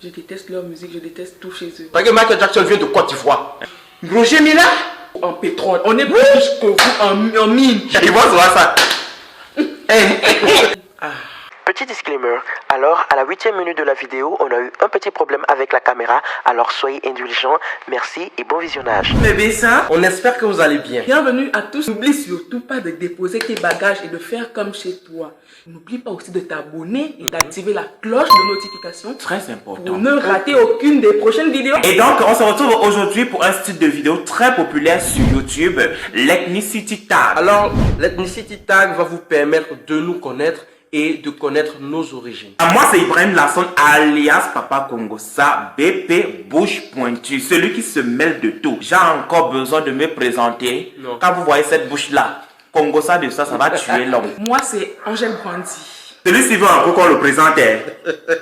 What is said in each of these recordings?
Je déteste leur musique, je déteste tout chez eux. Parce que Michael Jackson vient de Côte d'Ivoire. Roger Mila En pétrole. On est plus riche que vous en mine. Il voit ça. Petit disclaimer, alors à la 8e minute de la vidéo, on a eu un petit problème avec la caméra, alors soyez indulgents, merci et bon visionnage. Mais bien ça, on espère que vous allez bien. Bienvenue à tous. N'oublie surtout pas de déposer tes bagages et de faire comme chez toi. N'oublie pas aussi de t'abonner et d'activer la cloche de notification Très important. pour ne rater aucune des prochaines vidéos. Et donc, on se retrouve aujourd'hui pour un style de vidéo très populaire sur YouTube, l'Ethnicity Tag. Alors, l'Ethnicity Tag va vous permettre de nous connaître et de connaître nos origines. Moi, c'est Ibrahim Lasson, alias Papa Congosa, BP Bouche Pointue, celui qui se mêle de tout. J'ai encore besoin de me présenter. Non. Quand vous voyez cette bouche-là, Congosa de ça va tuer l'homme. Moi, c'est Angèle Brandy. Celui-ci veut encore qu'on le présente.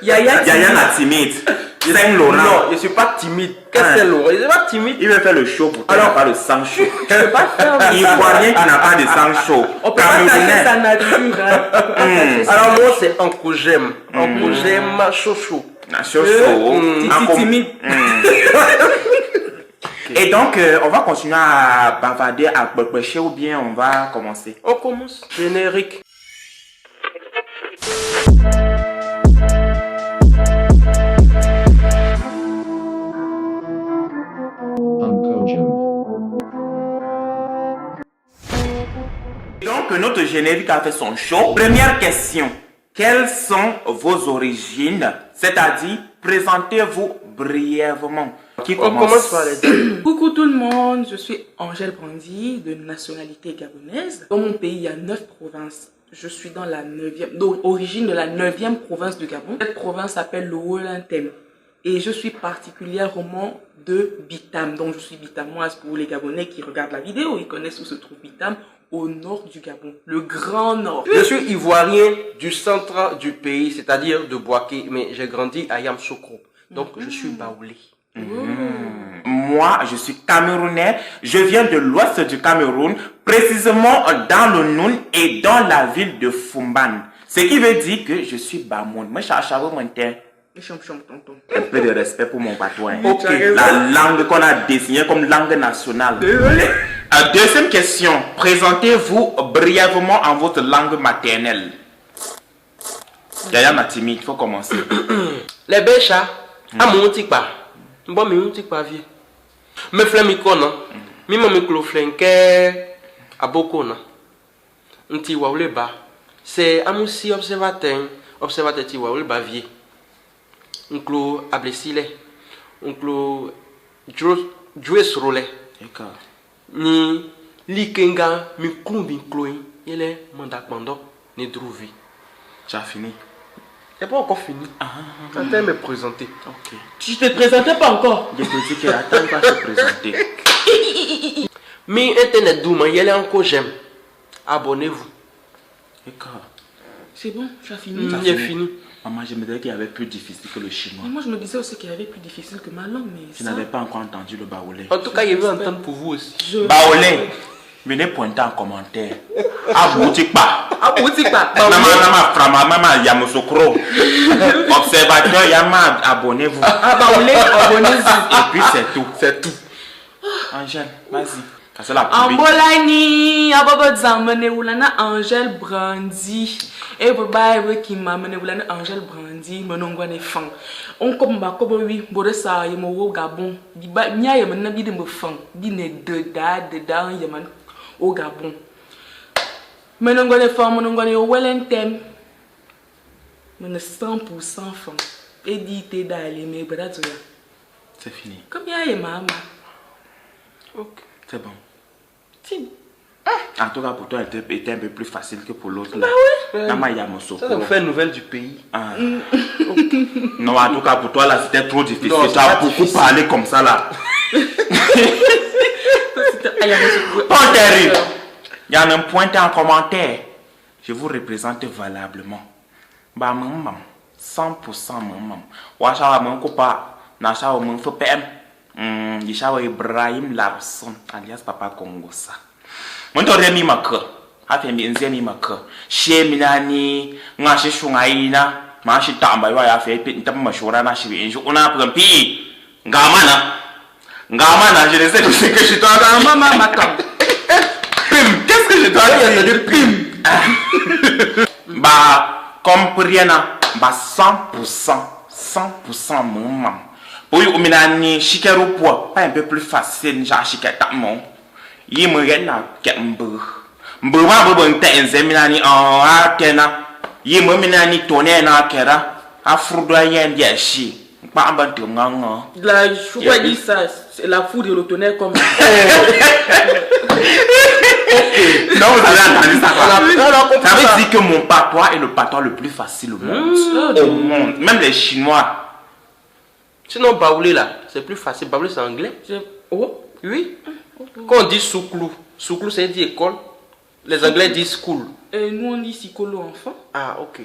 Yaya la timide. Saint-Laurent. Non, je suis pas timide. Qu'est-ce que c'est Laurent? Je suis pas timide. Il veut faire le show pour Alors, pas le sang chaud. Je peux pas faire le Ivoirien qui n'a pas de sang chaud. On peut pas cacher sa nature. Hein. Alors moi c'est Uncle Jem. Uncle Jem chouchou. Chouchou. Timide. Et donc, on va continuer à bavarder, à pêcher ou bien on va commencer? On commence. Générique. Donc, notre générique a fait son show. Première question. Quelles sont vos origines? C'est-à-dire, présentez-vous brièvement. Qui On commence par les dames. Coucou tout le monde, je suis Angèle Brandy, de nationalité gabonaise. Dans mon pays, il y a 9 provinces. Je suis dans la 9e, donc origine de la 9e province du Gabon. Cette province s'appelle le Wolin-Tem. Et je suis particulièrement de Bitam. Donc je suis bitamoise pour les Gabonais qui regardent la vidéo. Ils connaissent où se trouve Bitam, au nord du Gabon, le grand nord. Je suis ivoirien du centre du pays, c'est-à-dire de Boaké, mais j'ai grandi à Yamoussoukro. Donc je suis baoulé. Moi, je suis camerounais. Je viens de l'ouest du Cameroun, précisément dans le Noun et dans la ville de Fumban. Ce qui veut dire que je suis Bamoun. Moi, je suis un peu de respect pour mon patouin. Ok. La langue qu'on a désignée comme langue nationale. Désolé. Deuxième question. Présentez-vous brièvement en votre langue maternelle. Yaya Matimi, il faut commencer. Les béchas, à mon petit pas. Bon, mais mon petit pas vieux. Me flemme icône. Mi mami klo flenke abokona. Nti waoule ba. C'est amusi observateur ti waoule ba vieux. Onklo ablesile. Onklo joues role. D'accord. Ni likenga mi klumbi kloin. Yele mandak mando ni druvi. Tu as fini? C'est pas encore fini. Attends me présenter. Ok. Tu te présentais pas encore? Je te dis que attends pas se présenter. Mi internet douman yele encore j'aime. Abonnez-vous. D'accord. C'est bon, tu as fini. Il est fini. Maman, je me disais qu'il y avait plus difficile que le chinois. Et moi, je me disais aussi qu'il y avait plus difficile que ma langue, mais Tu n'avais pas encore entendu le baoulé. En tout cas, il veut entendre pour vous aussi. Baoulé, venez pointer en commentaire. Aboutique pas. Aboutique pas. Maman, Yamoussoukro. Observateur, Yama, abonnez-vous. Baoulé, abonnez-vous. Et puis c'est tout. C'est tout. Angèle, vas-y. C'est la publique. Ambolani, abobo zamane ulana Angèle Brandy. Et baba qui m'a mené ulana Angèle Brandy, menongwa ne fan. On comme ba kobo wi, bode sa yemo wo Gabon. Diba nya yemo na bi de me fan. Bi ne de da yeman au Gabon. Menongwa ne fan, menongwa ne Wellington. Men 100% fan. Et dit te d'aller mais brado ya. C'est fini. Combien y maman? Ok. C'est bon. Si. En tout cas, pour toi, elle était un peu plus facile que pour l'autre. Bah oui. Nama Yamoussoukro. Ça me fait une nouvelle du pays. Ah. Non, en tout cas, pour toi, là, c'était trop difficile. Non, Tu as beaucoup parlé comme ça, là. Pas terrible. Il y a un point en commentaire. Je vous représente valablement. Bah, maman, 100% maman. Wacha maman kopa, nasha maman faut PM. Yisha Ibrahim Lasson, alias Papa Congosa. Mon to remi maka. Hafe mi nzemi maka. She minani, ngashi shungaina. Mashi tamba yo ya fe pe ntam mashura na shi injo ona prampi. Ngamana. Ngamana, je ne sais pas ce que je dois dire. Maman m'attend. Pim, qu'est-ce que je dois dire? Pim. Bah, comme pour rien, bah 100%, 100% mon maman. Pour you minani shikeru poa, pas un peu plus facile, j'ai shiketa mon. Y me rena kembu. Mbuma bubun te enzeminani en akena. Y me minani toné na kera. Afrudoyen diashi. Pas un peu de La choua dit ça, c'est la foudre et le tonnerre comme. Non, vous avez entendu ça. Ça veut dire que mon patois est le patois le plus facile au monde. Au monde. Même les Chinois. Sinon, baoulé là, c'est plus facile. Baoulé, c'est anglais. Oh? Oui. Quand on dit souklou, souklou, c'est dit école. Les Anglais disent school. Et nous, on dit psycholo enfant. Ah, ok.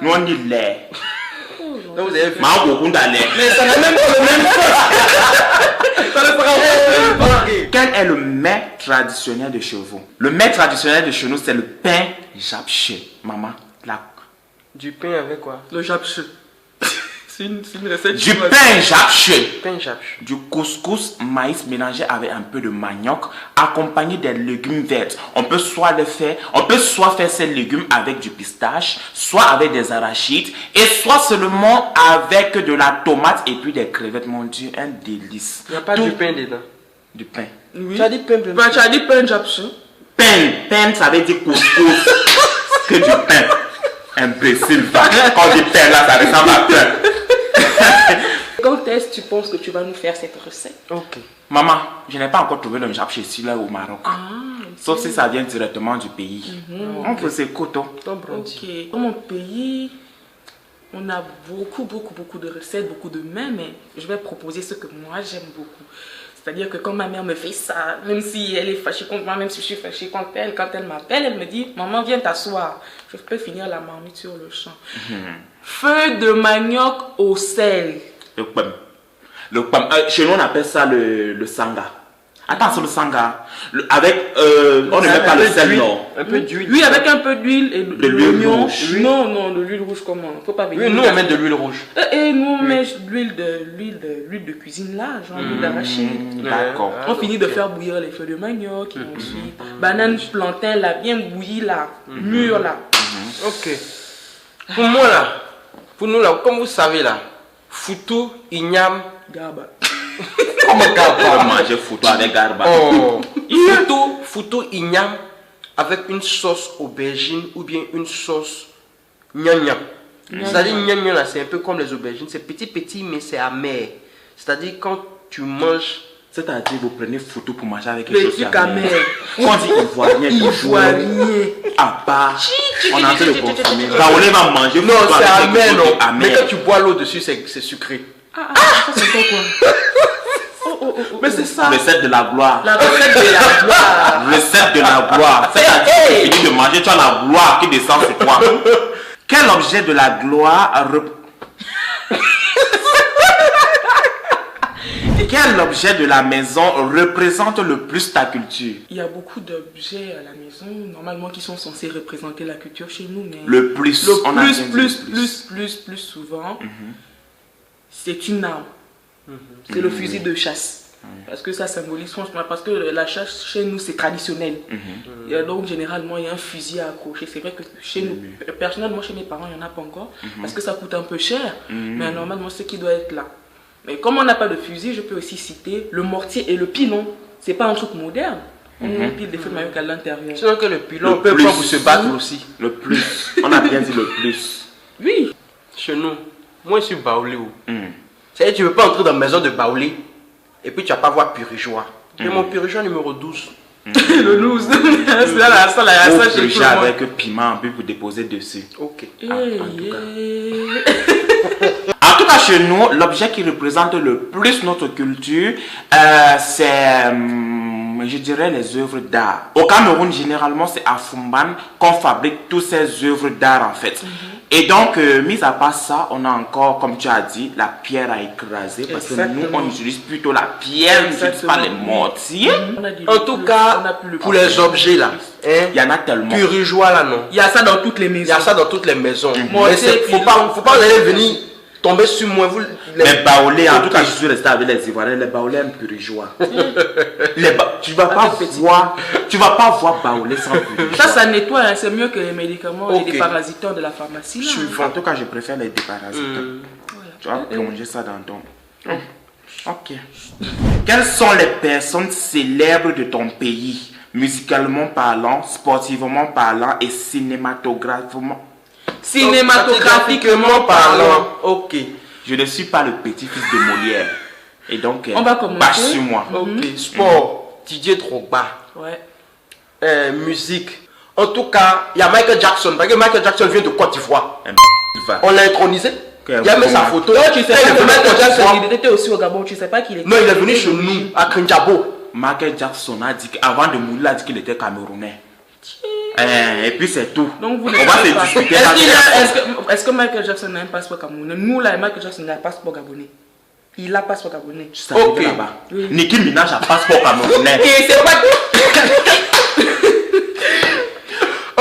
Nous on dit lait. Donc, vous avez fait. Mais Ça n'a même pas le même quel est le mets traditionnel de chez vous? Le mets traditionnel de chez nous, c'est le pain japché. Maman, là. Du pain avec quoi? Le japche. C'est une recette. Du pain japché. Pain japche. Du couscous maïs mélangé avec un peu de manioc, accompagné des légumes verts. On peut soit faire ces légumes avec du pistache, soit avec des arachides, et soit seulement avec de la tomate et puis des crevettes. Mon Dieu, un délice. Il n'y a pas du pain dedans. Du pain. Oui. Tu as dit pain, Bah, tu as dit pain japche. Pain, ça veut dire couscous. Que du pain. Imbécile, va. Quand je dis pain là, ça ressemble à pain. Quand est-ce que tu penses que tu vas nous faire cette recette? Ok. Maman, je n'ai pas encore trouvé le japche ici là au Maroc. Sauf si ça vient directement du pays. On peut s'écouter. Ok. Dans mon pays, on a beaucoup de recettes, beaucoup de mets, mais je vais proposer ce que moi j'aime beaucoup. C'est-à-dire que quand ma mère me fait ça, même si elle est fâchée contre moi, même si je suis fâchée contre elle, quand elle m'appelle, elle me dit « Maman, viens t'asseoir. » Je peux finir la marmite sur le champ. Feu de manioc au sel. Le pam. Le pam. Chez nous, on appelle ça le sanga. Attends, c'est le sanga. On ne met pas le sel, non. Un peu d'huile. Oui, avec un peu d'huile et De l'huile rouge. Non, de l'huile rouge comment? Faut pas venir. Oui, nous on met de l'huile rouge. Et nous on met de l'huile de cuisine là, genre l'huile d'arachide. D'accord. On finit de faire bouillir les feuilles de manioc et ensuite banane plantain là, bien bouillie là, mûre là. Ok. Pour moi là, pour nous là, comme vous savez là, foutou, ignam, Garba. Comment garba? Manger foutu avec garba. Oh. Foutou, ignam avec une sauce aubergine ou bien une sauce gnam. C'est-à-dire gnam là, c'est un peu comme les aubergines, c'est petit mais c'est amer. C'est-à-dire quand tu manges. C'est-à-dire vous prenez photo pour manger avec les Petit amer. On dit ivoirien. Ivoirien. À part, on a en train de consommer. Raoulé va manger. Non, c'est amer, non. Amer. Mais quand tu bois l'eau dessus, c'est sucré. Ça c'est quoi? Mais c'est ça. Recette de la gloire. La recette de la gloire. Recette de la gloire. C'est-à-dire que tu finis de manger, tu as la gloire qui descend sur toi. Quel objet de la gloire Quel objet de la maison représente le plus ta culture? Il y a beaucoup d'objets à la maison, normalement, qui sont censés représenter la culture chez nous, mais Le plus souvent, c'est une arme. C'est le fusil de chasse. Parce que ça symbolise franchement, parce que la chasse chez nous c'est traditionnel. Et donc généralement il y a un fusil à accrocher. C'est vrai que chez nous, personnellement chez mes parents il n'y en a pas encore, parce que ça coûte un peu cher, mais normalement c'est qui doit être là. Mais comme on n'a pas de fusil, je peux aussi citer le mortier et le pilon. C'est pas un truc moderne. On pile des feux de manioc à l'intérieur. Sinon que le pilon peut pas vous se battre aussi. Le plus. On a bien dit le plus. Oui. Chez nous, moi je suis baoulé. C'est-à-dire tu ne veux pas entrer dans la maison de baoulé et puis tu vas pas voir Purigeois. Mais mon Purigeois numéro 12. Le loose. C'est là la salle à ça chez tout le monde. avec piment, puis pour déposer dessus. Ok. En tout cas, chez nous, l'objet qui représente le plus notre culture, c'est, je dirais, les œuvres d'art. Au Cameroun, généralement, c'est à Fumban qu'on fabrique toutes ces œuvres d'art, en fait. Et donc, mis à part ça, on a encore, comme tu as dit, la pierre à écraser. Parce que nous, on utilise plutôt la pierre, on n'utilise pas les mortiers. En tout cas, pour les objets là, Il y en a tellement. Purigeois là, non. Il y a ça dans toutes les Il maisons. y a ça dans toutes les maisons. Moi, Mais faut pas aller venir tomber sur moi. Vous, Les baoulés, en tout cas, je suis resté avec les Ivoiriens. Les baoulés aiment purigeois. Tu vas pas voir baoulé sans purigeois. Ça nettoie, hein, c'est mieux que les médicaments et les parasitants de la pharmacie. Là, En tout cas, je préfère les déparasitants. Tu vas plonger ça dans ton... Ok. Quelles sont les personnes célèbres de ton pays, musicalement parlant, sportivement parlant et cinématographiquement? Cinématographiquement parlant. Ok. Je ne suis pas le petit-fils de Molière. Et donc, On va commencer. bâche sur moi. Ok. Sport. Didier Drogba. Ouais. Musique. En tout cas, il y a Michael Jackson. Parce que Michael Jackson vient de Côte d'Ivoire. On l'a intronisé. Il y a même sa photo. Toi, tu sais pas Il est que venu à Michael Côte Jackson, d'Ivoire. il était aussi au Gabon. Tu sais pas qu'il est. Non, il est venu chez nous, à Krinjabo. Michael Jackson a dit qu'avant de mourir, il a dit qu'il était camerounais. Et puis c'est tout. Donc vous ne On va savez se pas. discuter là. Est-ce que Michael Jackson a un passeport camerounais? Nous là, Michael Jackson a un passeport gabonais. Il a un passeport gabonais. Tu savais que là-bas. Oui. Nicki Minaj a passeport camerounais. Et c'est pas.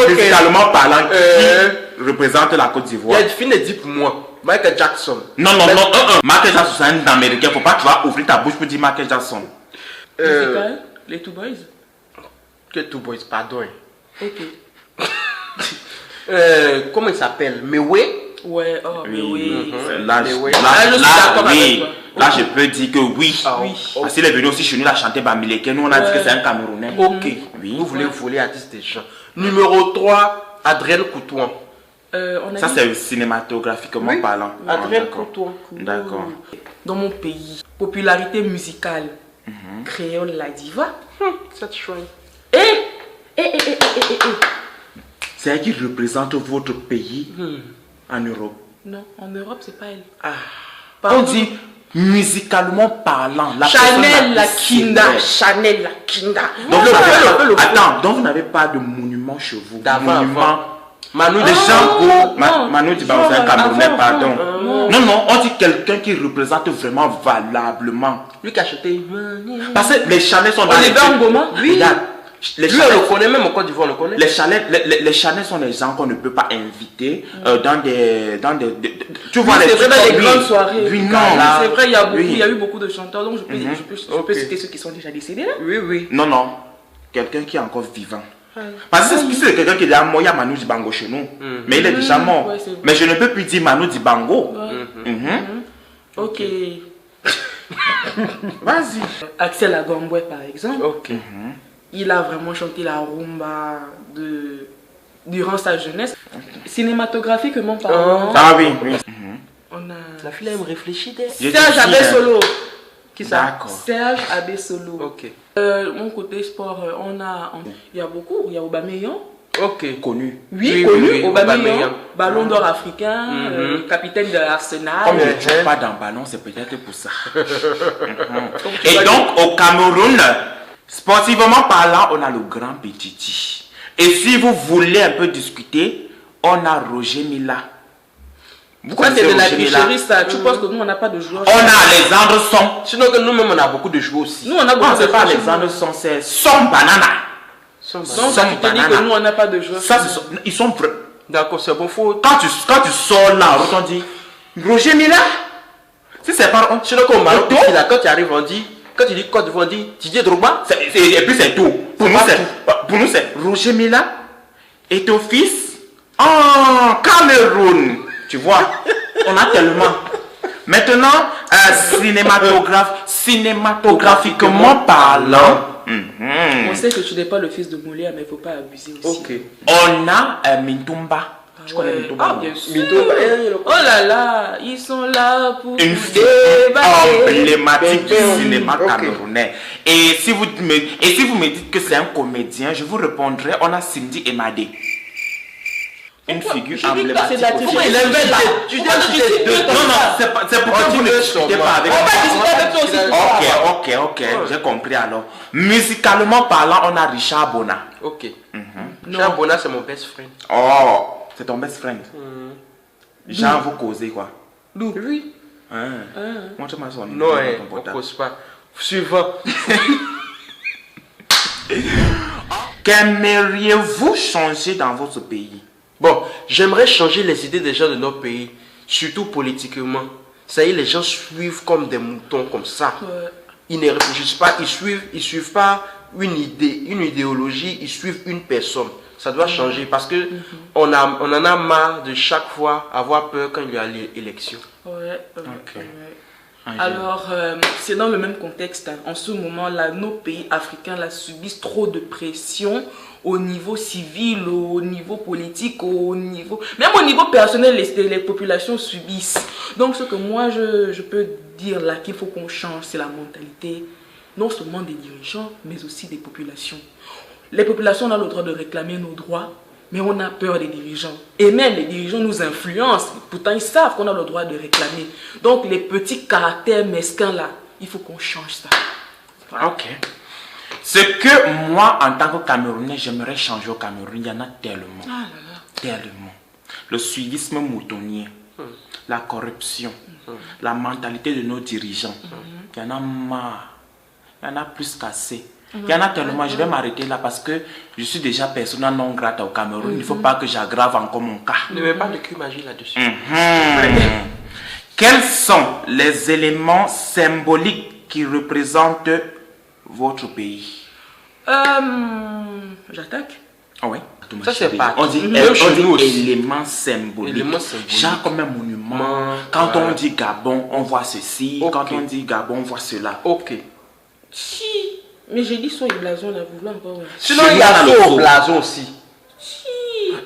Musicalement parlant, qui représente la Côte Il y d'Ivoire? a une fille dit pour moi, Michael Jackson. Non. Michael Jackson, c'est un Américain. Faut pas que tu vas ouvrir ta bouche pour dire Michael Jackson. Les Two Boys. Que tout boys, pardon. Ok. Comment il s'appelle? Mewe? Ouais, oh, mais oui. Là, Mais oui. je suis d'accord avec oui. toi. Là, je peux dire que oui. Oui. Parce qu'il est venu aussi chez nous, il a chanté Bamileke. Nous, on a dit que c'est un Camerounais. Ok. Oui. Vous voulez voler artiste des gens. Numéro 3, Adrien Coutouan. On a Ça, dit- c'est cinématographiquement parlant. Adrien D'accord. Coutouan. D'accord. Dans mon pays, popularité musicale, créole la diva. Cette chouette. C'est elle qui représente votre pays en Europe. Non, en Europe, c'est pas elle. On dit musicalement parlant. La Chanel personne la plus Kinda. célèbre. Chanel la Kinda. Donc, le attends, donc vous n'avez pas de monument chez vous. D'avant, Monument. avant. Manu Les des gens, non. Manu dit Genre, c'est un Camerounais, avant, pardon. non. Non, on dit quelqu'un qui représente vraiment valablement. Lui qui a acheté. Parce que les Chanel sont dans Oliver Ngoma. Oui. Regarde, les Lui, on Chanel, le connaît, même en Côte d'Ivoire, on le connaît. les Chanel sont des gens qu'on ne peut pas inviter dans des tu vois, C'est vrai, dans les oui, grandes soirées. Oui, non. C'est vrai, il y a beaucoup, Oui. il y a eu beaucoup de chanteurs, donc je peux Ok. citer ceux qui sont déjà décédés là. Oui, oui. Non. Quelqu'un qui est encore vivant. Parce que c'est quelqu'un qui est là, moi, il y a Manu Dibango chez nous. Mais il est déjà mort. Ouais, c'est vrai. Mais je ne peux plus dire Manu Dibango. Ok. Vas-y. Axel Agamboué par exemple, Ok. il a vraiment chanté la rumba durant sa jeunesse. Cinématographiquement parlant, Ah oui. on a La fille, elle me réfléchit. J'ai Serge dit, Abbé Solo. Qui ça? D'accord. Serge Abbé Solo. Ok. Mon côté sport, il y a beaucoup. Il y a Aubameyang. Ok. Connu. Oui, Oui, connu. oui, Aubameyang. Aubameyang. Ballon d'or africain, capitaine de Arsenal. Comme je ne joue pas dans ballon, c'est peut-être pour ça. Et donc, au Cameroun, sportivement parlant, on a le grand Petiti. Et si vous voulez un peu discuter, on a Roger Mila. Vous Ça, c'est de la Roger Mila? tricherie, ça. Tu penses que nous, on n'a pas de joueurs? On a Alexandre Son. Sinon que nous-mêmes, on a beaucoup de joueurs aussi. Nous, on a Non, beaucoup de c'est pas joueurs. Alexandre Son, c'est Son Banana. Donc, Son tu te dis banana. que nous, on n'a pas de joueurs. Ça, ils sont vrais. D'accord, c'est bon, faut. Quand tu sors là, on dit Roger Mila. Si c'est pas. Sinon, comme au Maroc, ici, là, quand tu arrives, on dit. Quand tu dis Côte d'Ivoire, on dit Didier Drogba. Et puis c'est tout. Pour nous, c'est Roger Mila et ton fils en Cameroun. Tu vois, on a tellement. Maintenant, cinématographiquement parlant, On sait que tu n'es pas le fils de Molière, mais il ne faut pas abuser aussi. Ok. on a Mintumba. Tu connais Ouais. Mintumba? Ah, non? bien sûr. Minto, Oh là là, ils sont là pour Une vous fille débattre. emblématique du cinéma Ok. camerounais. Et si vous me dites que c'est un comédien, je vous répondrai, on a Cindy Emadé. Une figure Je dis que c'est de la emblématique. tricherie. Il est bête, tu dis deux. Non, c'est pour que vous ne discutez pas avec On va discuter avec toi aussi. Ok, j'ai compris alors. Musicalement parlant, on a Richard Bona. Ok. Jean Bona, c'est mon best friend. Oh, c'est ton best friend. Genre, vous causez quoi? Oui. Montre-moi son Non, numéro hein, dans ton on portable. cause pas. Suivant. Qu'aimeriez-vous changer dans votre pays? Bon, j'aimerais changer les idées des gens de notre pays, surtout politiquement. Ça y est, les gens suivent comme des moutons, comme ça. Ouais. Ils ne réfléchissent pas, ils suivent pas une idée, une idéologie, ils suivent une personne. Ça doit changer parce que on en a marre de chaque fois avoir peur quand il y a l'élection. Ok. Alors, c'est dans le même contexte. Hein. En ce moment-là, nos pays africains là, subissent trop de pression au niveau civil, au niveau politique, même au niveau personnel, les populations subissent. Donc, ce que moi, je peux dire là qu'il faut qu'on change, c'est la mentalité, non seulement des dirigeants, mais aussi des populations. Les populations ont le droit de réclamer nos droits, mais on a peur des dirigeants. Et même les dirigeants nous influencent. Pourtant, ils savent qu'on a le droit de réclamer. Donc, les petits caractères mesquins là, il faut qu'on change ça. Voilà. Ok. Ce que moi, en tant que Camerounais, j'aimerais changer au Cameroun, il y en a tellement. Ah là là. Tellement. Le suivisme moutonnier, la corruption, la mentalité de nos dirigeants. Il y en a marre. Il y en a plus qu'assez. Il y en a tellement, je vais m'arrêter là parce que je suis déjà persona non grata au Cameroun. Il ne faut pas que j'aggrave encore mon cas. Ne mets pas de cul magie là-dessus. Quels sont les éléments symboliques qui représentent votre pays? J'attaque. Ah oui. Ça, c'est pas. On dit, Même chez nous aussi. éléments symboliques. Éléments symboliques. Genre comme un monument. Quand on dit Gabon, on voit ceci. Ok. Quand on dit Gabon, on voit cela. Ok. Si. Mais j'ai dit soit et blason là, vous voulez encore. Sinon, Chez il y moi, a dans le faux faux. blason aussi.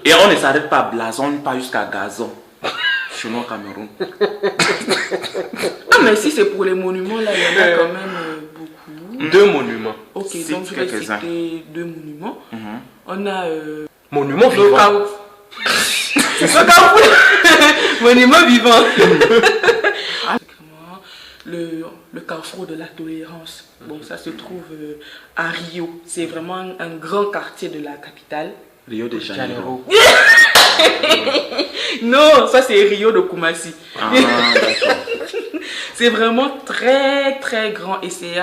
Et on ne s'arrête pas à blason, on pas jusqu'à gazon. Chez nous au Cameroun. Ah, mais si c'est pour les monuments là, il y en a quand même beaucoup. 2 monuments. Ok, Cite donc je vais quelques-uns. citer 2 monuments. On a Monument le vivant. Carrefour. C'est ça, Carrefour. Monument vivant. Le carrefour de la tolérance. Bon, ça se trouve à Rio. C'est vraiment un grand quartier de la capitale. Rio de Janeiro. Non, ça c'est Rio de Kumasi. Ah, d'accord. C'est vraiment très très grand et c'est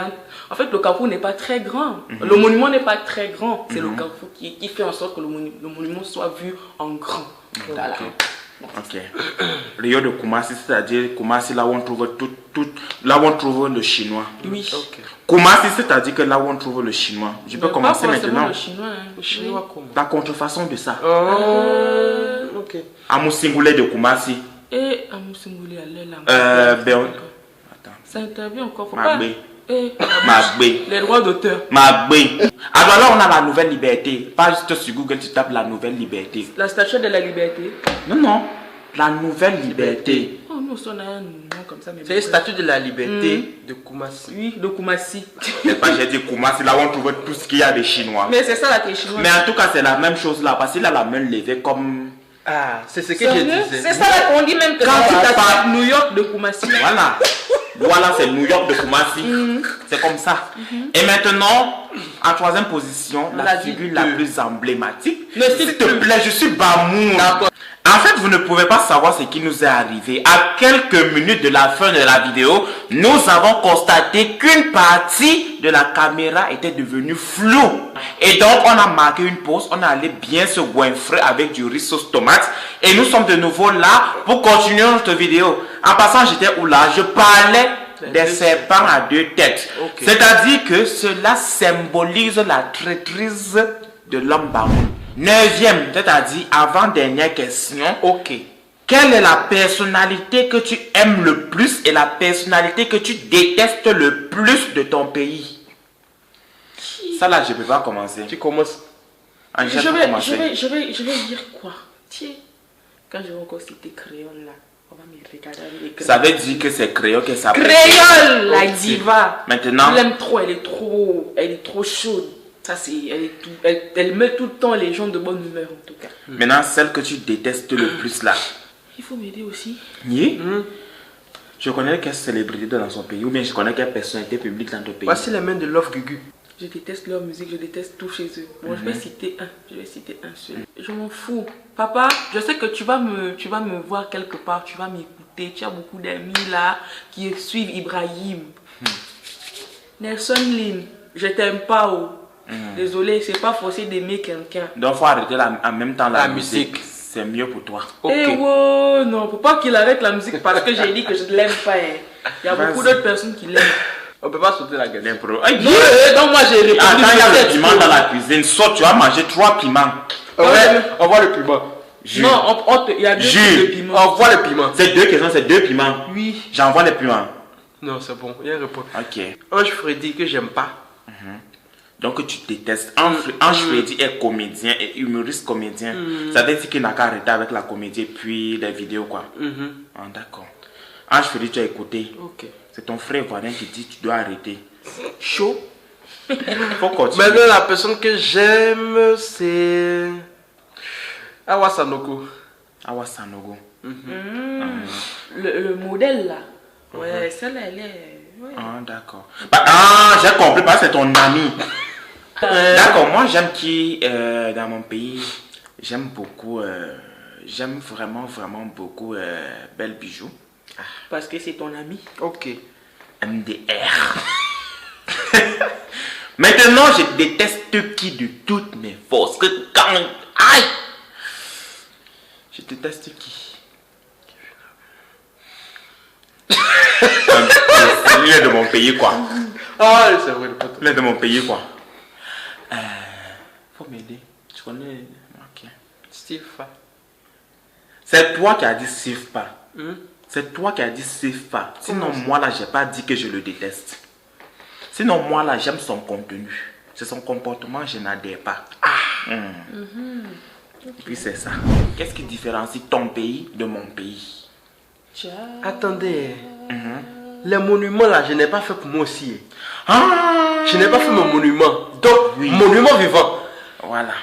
en fait le carrefour n'est pas très grand. Le monument n'est pas très grand. C'est le carrefour qui fait en sorte que le monument soit vu en grand. Voilà. Ok. Rio de Kumasi, c'est-à-dire Kumasi, là où on trouve là où on trouve le chinois. Oui. Kumasi, c'est-à-dire que là où on trouve le chinois. Je peux Mais commencer pas forcément maintenant. le chinois. Hein. Le chinois comment? La contrefaçon de ça. Ok. Amoussingulé de Kumasi. Et à Moussingouli, allez là. Attends. Ça intervient encore. Faut Magbé. pas. Magbé. Les droits d'auteur. Magbé. Alors là, on a la nouvelle liberté. Pas juste sur Google, tu tapes la nouvelle liberté. La statue de la liberté. Non, non. La nouvelle liberté. Oh non, ça on a un nom comme ça. C'est le statut de la liberté de Kumasi. Oui, de Kumasi. C'est pas, j'ai dit Kumasi, là où on trouve tout ce qu'il y a de chinois. Mais c'est ça la télé chinoise. Mais en tout cas, c'est la même chose là. Parce qu'il a la main levée comme. Ah, c'est ce que je Sérieux? disais. C'est ça là qu'on dit même que Quand tu tu tapes parles- New York de Kumasi. Voilà. Voilà, c'est New York de Kumasi. C'est comme ça. Et maintenant, en troisième position, On la l'a dit figure la deux. plus emblématique. Ne cite S'il te plus. plaît, je suis Bamoun. D'accord. En fait, vous ne pouvez pas savoir ce qui nous est arrivé. À quelques minutes de la fin de la vidéo, nous avons constaté qu'une partie de la caméra était devenue floue. Et donc, on a marqué une pause. On est allé bien se goinfrer avec du riz sauce tomate. Et nous sommes de nouveau là pour continuer notre vidéo. En passant, j'étais où là? Je parlais des serpents à 2 têtes. Ok. C'est-à-dire que cela symbolise la traîtrise de l'homme Bamoun. 9e, c'est-à-dire avant-dernière question. Ok. Quelle est la personnalité que tu aimes le plus et la personnalité que tu détestes le plus de ton pays? Ça là, je peux pas commencer. Tu commences. Angèle Je peut vais commencer. dire quoi? Tiens, quand je vais encore citer créole là, on va me regarder avec les créoles. Ça veut dire que c'est créole que ça. Créole, la Ok. diva. Maintenant. Je l'aime trop, elle est trop chaude. Ça c'est, elle met tout le temps les gens de bonne humeur en tout cas. Maintenant, celle que tu détestes le plus là. Il faut m'aider aussi. Oui. Je connais quelle célébrité dans son pays ou bien je connais quelle personnalité publique dans ton pays. Voici les mains de Love Gugu. Je déteste leur musique, je déteste tout chez eux. Bon, je vais citer un seul. Je m'en fous. Papa, je sais que tu vas me voir quelque part, tu vas m'écouter. Tu as beaucoup d'amis là qui suivent Ibrahim. Nelson Lin, je t'aime pas. Oh. Désolé, c'est pas forcé d'aimer quelqu'un. Donc, il faut arrêter en même temps la musique. C'est mieux pour toi. Eh wow, non, faut pas qu'il arrête la musique parce que j'ai dit que je ne l'aime pas. Hein. Il y a beaucoup d'autres personnes qui l'aiment. On peut pas sauter la gueule. Non, donc moi j'ai répondu. Attends, il y a le piment dans la cuisine. Soit tu vas manger 3 piments. On voit le piment. Non, il y a 2 types de piments. On voit le piment. C'est 2 questions, c'est 2 piments. Oui. J'envoie les piments. Non, c'est bon, il y a une réponse. Ok. Ange Freddy que j'aime pas. Donc tu détestes. Ange Freddy est comédien et humoriste comédien. Ça veut dire qu'il n'a qu'à arrêter avec la comédie et puis les vidéos quoi. Ah, d'accord. Ange Freddy, tu as écouté. Ok. C'est ton frère voisin qui dit tu dois arrêter. Chaud. Faut continuer. Maintenant, la personne que j'aime, c'est Awa Sanogo. Awa Sanogo. Le modèle là. Ouais, celle-là, elle est... Ouais. Ah, d'accord. Bah, j'ai compris, parce que c'est ton ami. D'accord, moi j'aime qui, dans mon pays, j'aime beaucoup, j'aime vraiment beaucoup Belle Bijou. Parce que c'est ton ami. Ok. MDR. Maintenant, je déteste qui de toutes mes forces. Que quand... Aïe! Je déteste qui? Il est de mon pays, quoi. Ah, c'est vrai. Il est de mon pays, quoi. Faut m'aider. Tu connais... Ok. Steve. C'est toi qui as dit Steve pas. C'est toi qui as dit Steve pas. Sinon, moi, là, j'ai pas dit que je le déteste. Sinon, moi, là, j'aime son contenu. C'est son comportement, je n'adhère pas. Et puis, c'est ça. Qu'est-ce qui différencie ton pays de mon pays? Attendez. Les monuments là, je n'ai pas fait pour moi aussi. Ah! Je n'ai pas fait mon monument. Donc, monument vivant. Voilà.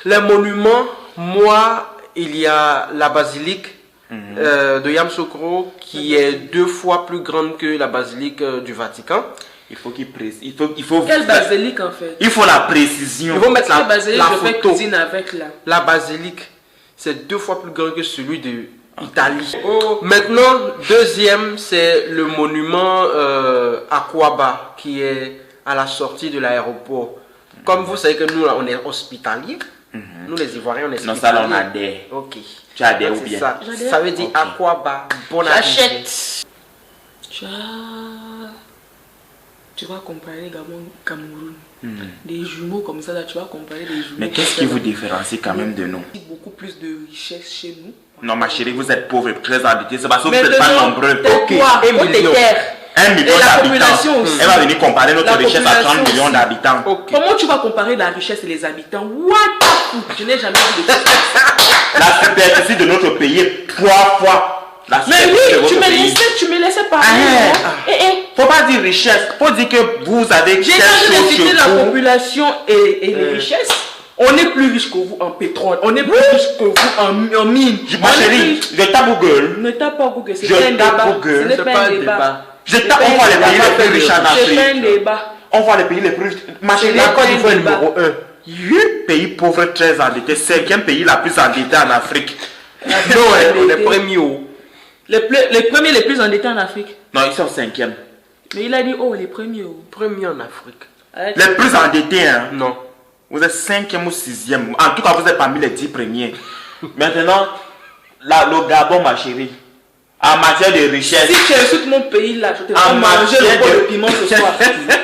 Les monuments, moi, il y a la basilique de Yamoussoukro qui est 2 fois plus grande que la basilique du Vatican. Il faut qu'il précise. Il faut Quelle basilique en fait? Il faut la précision. Il faut mettre Quelle basilique la je fais photo. cuisine avec là? La basilique, c'est 2 fois plus grand que celui de Italie. Maintenant, deuxième, c'est le monument Aquaba qui est à la sortie de l'aéroport. Comme vous savez que nous, là, on est hospitaliers. Nous, les Ivoiriens, on est Non, hospitaliers. ça, on adhère. Ok. Tu adhères ou C'est bien? ça. Ça veut dire Aquaba. Bon arrivée. Tu vas comparer Gabon, Cameroun. Des jumeaux comme ça, là, tu vas comparer des jumeaux. Mais qu'est-ce qui vous différencie quand même de nous? Beaucoup plus de richesse chez nous. Non, ma chérie, vous êtes pauvre et très endetté. C'est parce que vous Mais n'êtes pas nombreux. Tais-toi, un faut te million. taire. 1 million Et la d'habitants. population aussi. Elle va venir comparer notre La richesse à 30 population millions aussi. d'habitants. Ok. Comment tu vas comparer la richesse et les habitants? What the fuck? Je n'ai jamais vu de ça. La superficie de notre pays est 3 fois la Mais superficie de oui, votre pays. tu me laissais parler. Faut pas dire richesse, faut dire que vous avez J'ai quelque déjà chose cité chez la vous. population et les richesses. On est plus riche que vous en pétrole. On est plus riche que vous en mine. Ma chérie, je tape Google. Ne tape pas Google, c'est Je pas un tape débat. Google. Ce n'est pas un débat. Je tape, on voit les pays les plus riches en C'est pas un Afrique. débat. On voit les pays les plus riches. Ma chérie, La la Côte d'Ivoire est débat. numéro 1. 8 pays pauvres très endettés. 5e pays la plus endetté en Afrique. Non, on est premier haut. Les premiers les plus endettés en Afrique. Non, ils sont 5e. Mais il a dit, oh, les premiers. Oh. Premier en Afrique. Arrête. Les plus endettés, hein. Non. Vous êtes 5e ou 6e. En tout cas, vous êtes parmi les 10 premiers. Maintenant, le Gabon, ma chérie, en matière de richesse, Si tu insultes mon pays là, je te En vais manger matière le pot de- de piment ce soir.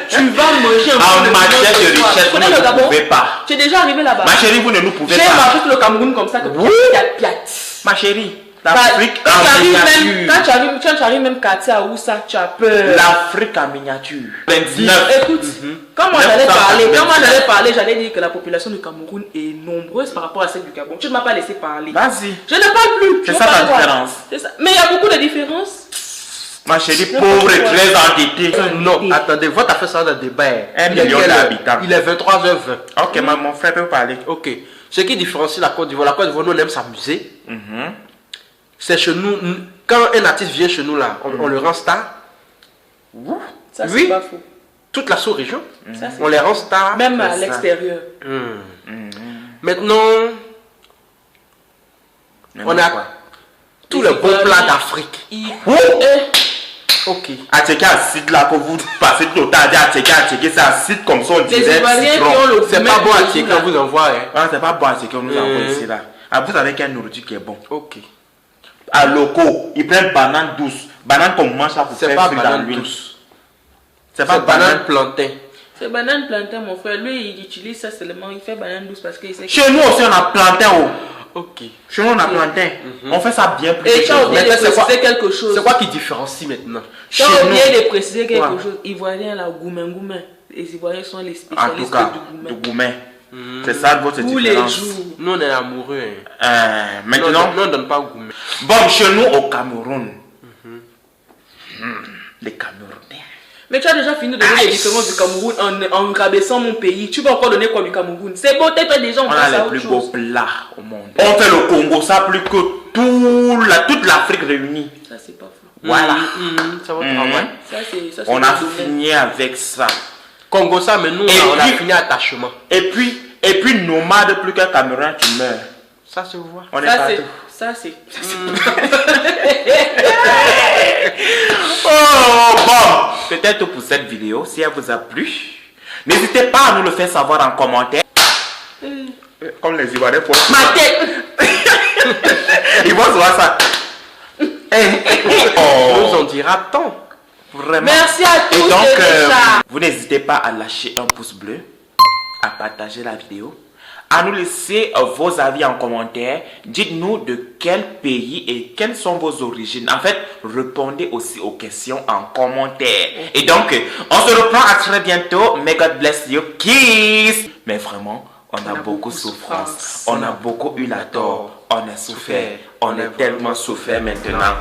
Tu vas manger un pot en de piment matière de ce soir. richesse, Tu vous connais ne le Gabon? pouvez pas. Tu es déjà arrivé là-bas. Ma chérie, vous ne nous pouvez J'ai pas. marché sur le Cameroun comme ça que Oui. piat. Ma chérie, Quand l'Afrique tu en arrives même, miniature. quand tu arrives même quartier à Oussa, tu as peur. L'Afrique en miniature. 29. Écoute, quand moi j'allais parler, j'allais dire que la population du Cameroun est nombreuse par rapport à celle du Gabon. Tu ne m'as pas laissé parler. Vas-y. Je ne parle plus. C'est Tu ça veux la pas voir. différence. C'est ça. Mais il y a beaucoup de différences. Ma chérie, Je pauvre et comprends. très endettée. Non, attendez, votre affaire ça dans le débat. 1 million d'habitants. Il est 23h20. Ok, mon frère peut parler. Ok. Ce qui différencie la Côte d'Ivoire, nous on aime s'amuser. C'est chez nous, quand un artiste vient chez nous là, on le rend star. Ça, Oui. c'est pas faux. toute la sous-région. Ça, c'est On les rend stars. même à ça. l'extérieur. Maintenant, on a quoi? tous Les les bons Ivoiriens. plats d'Afrique. Ok. À checker un site là que vous passez tout le temps à checker, c'est un site comme ça, on Les dirait Ivoiriens qui citron. ont le C'est goût pas même bon à de checker, là. on vous envoie. Hein. Ah, c'est pas bon à checker, on nous envoie ici là. Ah, vous savez quelle nourriture qui est bon. Ok. À locaux, ils prennent banane douce. Banane qu'on mange là pour C'est faire pas frire dans banane l'huile. douce. C'est pas C'est banane banane. plantain. C'est banane plantain, mon frère. Lui, il utilise ça seulement. Il fait banane douce parce qu'il sait que... Chez nous aussi, on a plantain. Oh. Ok. Chez nous, on a plantain. On fait ça bien plus. Et que tu as chez oublié vous. de Maintenant, c'est quoi? préciser quelque chose. C'est quoi qui différencie maintenant? Tu as Chez oublié nous. de préciser quelque Ouais. chose. Ivoiriens, là, goumen. Les Ivoiriens sont les En spécialistes tout cas, du du goumen. gourmet. C'est ça votre Tous les différence. jours. Nous, on est amoureux. Hein. Maintenant, Non, on ne donne pas gourmet. bon, chez nous au Cameroun, les Camerounais. Mais tu as déjà fini de donner les différences du Cameroun en rabaissant mon pays. Tu vas encore donner quoi du Cameroun? C'est beau, peut-être déjà on On passe a à les autre plus beaux chose. plats au monde. On fait le Congo, ça plus que toute l'Afrique réunie. Ça, c'est pas fou. Voilà. C'est votre travail. Ça, c'est On a le domaine. fini avec ça. Congo, ça, mais nous, Et on a puis- fini attachement. Et puis nomade plus qu'un Cameroun, tu meurs. Ça se voit. On est Ça, partout. c'est... Oh, bon, peut-être pour cette vidéo, si elle vous a plu, n'hésitez pas à nous le faire savoir en commentaire. Comme les Ivoiriens pour Ma tête! Ils vont se voir ça. Nous Oh, en dira tant. vraiment. Merci à tous Et donc, les chats. vous n'hésitez pas à lâcher un pouce bleu, à partager la vidéo, à nous laisser vos avis en commentaire. Dites-nous de quel pays et quelles sont vos origines. En fait, répondez aussi aux questions en commentaire. Et donc, on se reprend à très bientôt. May God bless you. Kiss. Mais vraiment, on a beaucoup souffrance. On a beaucoup eu la tort. On a souffert. On a tellement souffert maintenant.